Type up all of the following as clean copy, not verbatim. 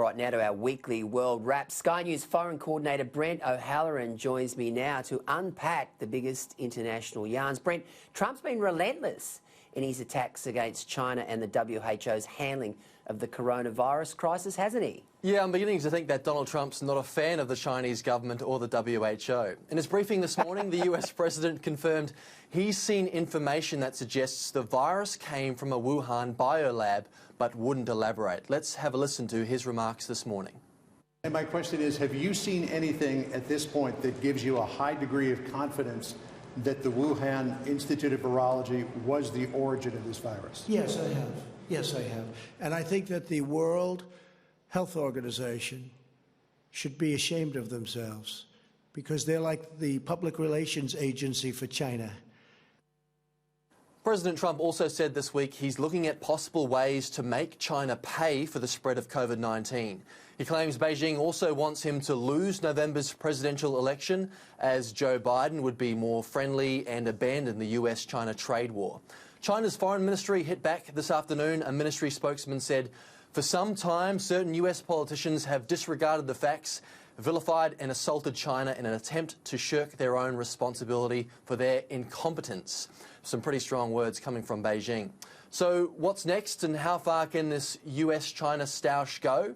right, now to our weekly World Wrap. Sky News Foreign Coordinator Brent O'Halloran joins me now to unpack the biggest international yarns. Brent, Trump's been relentless in his attacks against China and the WHO's handling of the coronavirus crisis, hasn't he? Yeah, I'm beginning to think that Donald Trump's not a fan of the Chinese government or the WHO. In his briefing this morning, the US president confirmed he's seen information that suggests the virus came from a Wuhan biolab, but wouldn't elaborate. Let's have a listen to his remarks this morning. And my question is, have you seen anything at this point that gives you a high degree of confidence that the Wuhan Institute of Virology was the origin of this virus? Yes, I have. Yes, I have. And I think that the World Health Organization should be ashamed of themselves because they're like the public relations agency for China. President Trump also said this week he's looking at possible ways to make China pay for the spread of COVID-19. He claims Beijing also wants him to lose November's presidential election, as Joe Biden would be more friendly and abandon the US-China trade war. China's foreign ministry hit back this afternoon. A ministry spokesman said, "For some time, certain US politicians have disregarded the facts, vilified and assaulted China in an attempt to shirk their own responsibility for their incompetence." Some pretty strong words coming from Beijing. So what's next and how far can this US-China stoush go?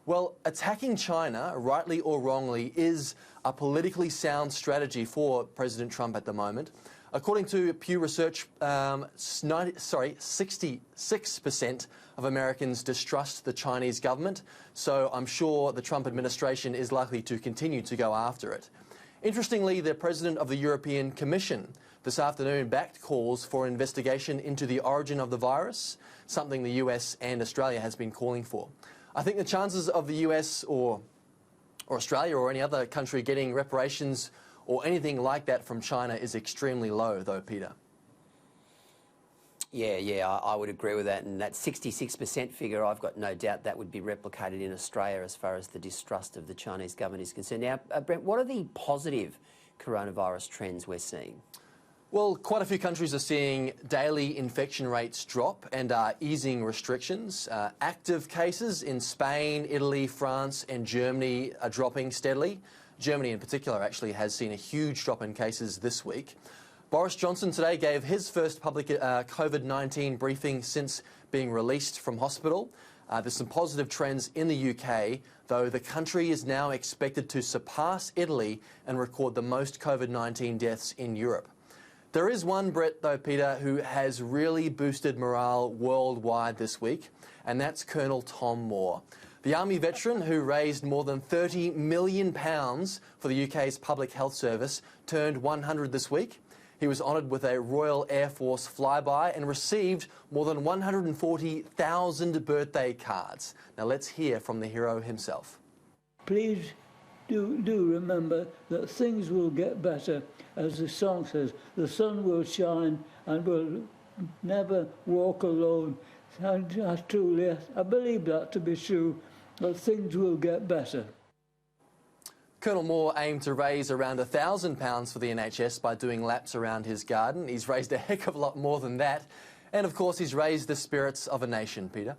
Well, attacking China, rightly or wrongly, is a politically sound strategy for President Trump at the moment. According to Pew Research, 66% of Americans distrust the Chinese government, so I'm sure the Trump administration is likely to continue to go after it. Interestingly, the president of the European Commission this afternoon backed calls for an investigation into the origin of the virus, something the US and Australia has been calling for. I think the chances of the US or Australia or any other country getting reparations or anything like that from China is extremely low, though, Peter. Yeah, I would agree with that. And that 66% figure, I've got no doubt that would be replicated in Australia as far as the distrust of the Chinese government is concerned. Now, Brent, what are the positive coronavirus trends we're seeing? Well, quite a few countries are seeing daily infection rates drop and are easing restrictions. Active cases in Spain, Italy, France and Germany are dropping steadily. Germany in particular actually has seen a huge drop in cases this week. Boris Johnson today gave his first public COVID-19 briefing since being released from hospital. There's some positive trends in the UK, though the country is now expected to surpass Italy and record the most COVID-19 deaths in Europe. There is one, Brett, though, Peter, who has really boosted morale worldwide this week, and that's Colonel Tom Moore. The Army veteran who raised more than £30 million for the UK's Public Health Service turned 100 this week. He was honoured with a Royal Air Force flyby and received more than 140,000 birthday cards. Now let's hear from the hero himself. Please do remember that things will get better. As the song says, the sun will shine and will never walk alone. And truly, I believe that to be true, that things will get better. Colonel Moore aimed to raise around £1,000 for the NHS by doing laps around his garden. He's raised a heck of a lot more than that. And of course, he's raised the spirits of a nation, Peter.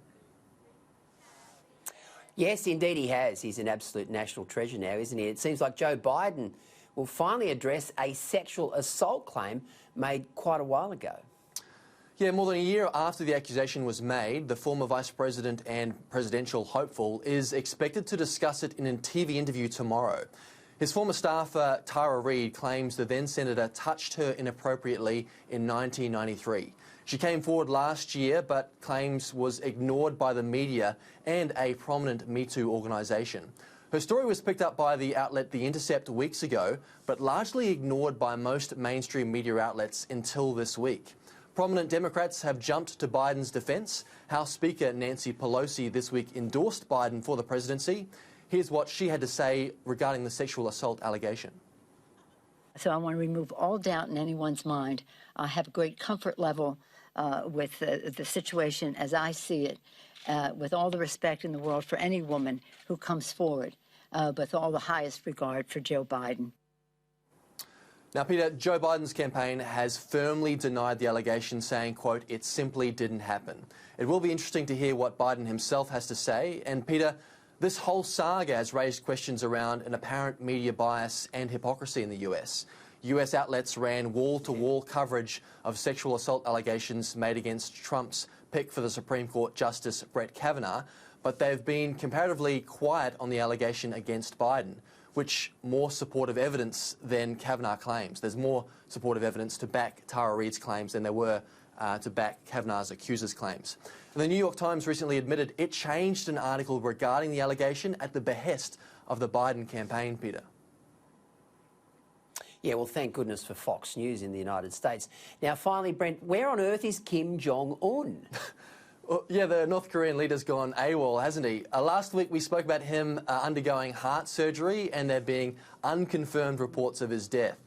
Yes, indeed he has. He's an absolute national treasure now, isn't he? It seems like Joe Biden will finally address a sexual assault claim made quite a while ago. Yeah, more than a year after the accusation was made, the former Vice President and presidential hopeful is expected to discuss it in a TV interview tomorrow. His former staffer, Tara Reid, claims the then-Senator touched her inappropriately in 1993. She came forward last year but claims was ignored by the media and a prominent Me Too organisation. Her story was picked up by the outlet The Intercept weeks ago, but largely ignored by most mainstream media outlets until this week. Prominent Democrats have jumped to Biden's defence. House Speaker Nancy Pelosi this week endorsed Biden for the presidency. Here's what she had to say regarding the sexual assault allegation. So I want to remove all doubt in anyone's mind. I have a great comfort level with the situation as I see it, with all the respect in the world for any woman who comes forward, with all the highest regard for Joe Biden. Now, Peter, Joe Biden's campaign has firmly denied the allegation, saying, quote, "It simply didn't happen." It will be interesting to hear what Biden himself has to say. And, Peter, This whole saga has raised questions around an apparent media bias and hypocrisy in the US. US outlets ran wall-to-wall coverage of sexual assault allegations made against Trump's pick for the Supreme Court Justice Brett Kavanaugh, but they've been comparatively quiet on the allegation against Biden, which more supportive evidence than Kavanaugh claims. There's more supportive evidence to back Tara Reade's claims than there were to back Kavanaugh's accusers' claims. And the New York Times recently admitted it changed an article regarding the allegation at the behest of the Biden campaign, Peter. Yeah, well, thank goodness for Fox News in the United States. Now, finally, Brent, where on earth is Kim Jong-un? Well, yeah, the North Korean leader's gone AWOL, hasn't he? Last week we spoke about him undergoing heart surgery and there being unconfirmed reports of his death.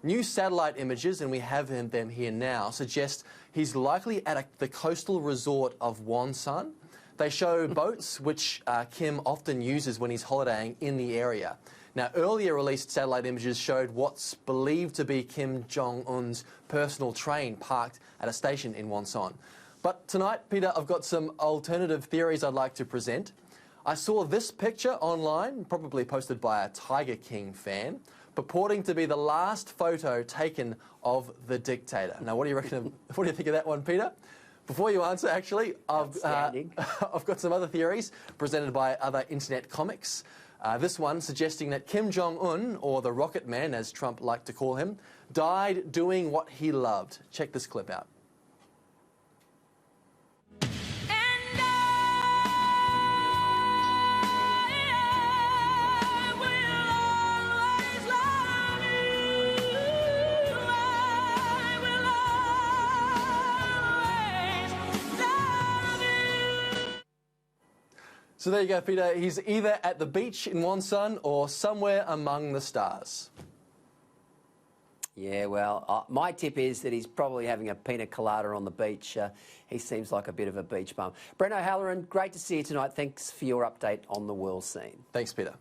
New satellite images, and we have them here now, suggest he's likely at the coastal resort of Wonsan. They show boats, which Kim often uses when he's holidaying in the area. Now, earlier released satellite images showed what's believed to be Kim Jong-un's personal train parked at a station in Wonsan. But tonight, Peter, I've got some alternative theories I'd like to present. I saw this picture online, probably posted by a Tiger King fan, purporting to be the last photo taken of the dictator. Now, what do you reckon? What do you think of that one, Peter? Before you answer, actually, I've got some other theories presented by other internet comics. This one suggesting that Kim Jong-un, or the Rocket Man, as Trump liked to call him, died doing what he loved. Check this clip out. So there you go, Peter. He's either at the beach in Wonsan or somewhere among the stars. Yeah, well, my tip is that he's probably having a pina colada on the beach. He seems like a bit of a beach bum. Brent O'Halloran, great to see you tonight. Thanks for your update on the world scene. Thanks, Peter.